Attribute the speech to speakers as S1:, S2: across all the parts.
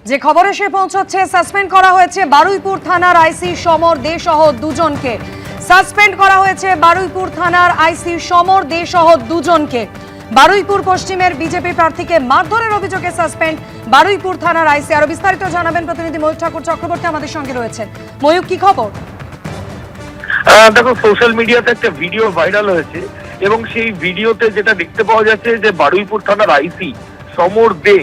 S1: যে খবর এসে পৌঁছচ্ছে, সাসপেন্ড করা হয়েছে বারুইপুর থানার আইসি সমর দে সহ দুজনকে। সাসপেন্ড করা হয়েছে বারুইপুর থানার আইসি সমর দে সহ দুজনকে। বারুইপুর পশ্চিমের বিজেপি প্রার্থীকে মারধরের অভিযোগে সাসপেন্ড বারুইপুর থানার আইসি। আরো বিস্তারিত জানাবেন প্রতিনিধি ময়ূক ঠাকুর চক্রবর্তী আমাদের সঙ্গে রয়েছেন। ময়ূক, কি খবর?
S2: দেখো, সোশ্যাল মিডিয়াতে একটা ভিডিও ভাইরাল হয়েছে এবং সেই ভিডিওতে যেটা দেখতে পাওয়া যাচ্ছে যে বারুইপুর থানার আইসি সমর দে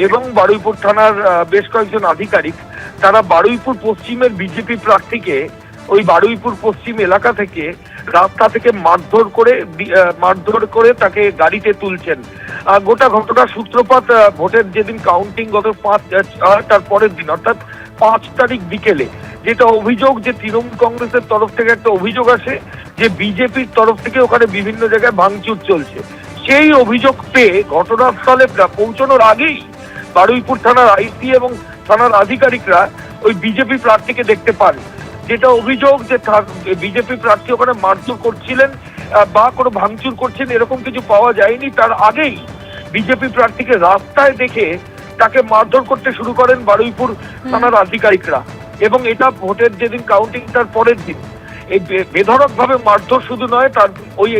S2: এবং বারুইপুর থানার বেশ কয়েকজন আধিকারিক তারা বারুইপুর পশ্চিমের বিজেপি প্রার্থীকে ওই বারুইপুর পশ্চিম এলাকা থেকে রাস্তা থেকে মারধর করে তাকে গাড়িতে তুলছেন। গোটা ঘটনার সূত্রপাত ভোটের যেদিন কাউন্টিং গত তার পরের দিন অর্থাৎ 5 তারিখ বিকেলে, যেটা অভিযোগ যে তৃণমূল কংগ্রেসের তরফ থেকে একটা অভিযোগ আসে যে বিজেপির তরফ থেকে ওখানে বিভিন্ন জায়গায় ভাঙচুর চলছে। সেই অভিযোগ পেয়ে ঘটনাস্থলে পৌঁছানোর আগেই বারুইপুর থানার আইসি এবং থানার আধিকারিকরা ওই বিজেপি প্রার্থীকে দেখতে পান। যেটা অভিযোগ যে বিজেপি প্রার্থী ওখানে মারধর করছিলেন বা কোনো ভাঙচুর করছেন এরকম কিছু পাওয়া যায়নি। তার আগেই বিজেপি প্রার্থীকে রাস্তায় দেখে তাকে মারধর করতে শুরু করেন বারুইপুর থানার আধিকারিকরা। এবং এটা ভোটের যেদিন কাউন্টিং তার পরের দিন এই বেধড়ক ভাবে মারধর শুধু নয়, তার ওই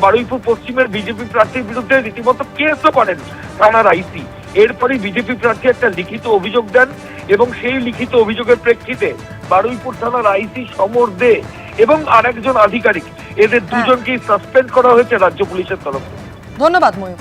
S2: বারুইপুর পশ্চিমের বিজেপি প্রার্থীর বিরুদ্ধে রীতিমতো কেসও করেন থানার আইসি। এরপরই বিজেপি প্রার্থী একটা লিখিত অভিযোগ দেন এবং সেই লিখিত অভিযোগের প্রেক্ষিতে বারুইপুর থানার আইসি সমর দে এবং আরেকজন আধিকারিক এদের দুজনকেই সাসপেন্ড করা হয়েছে রাজ্য পুলিশের তরফে।
S1: ধন্যবাদ ময়ূক।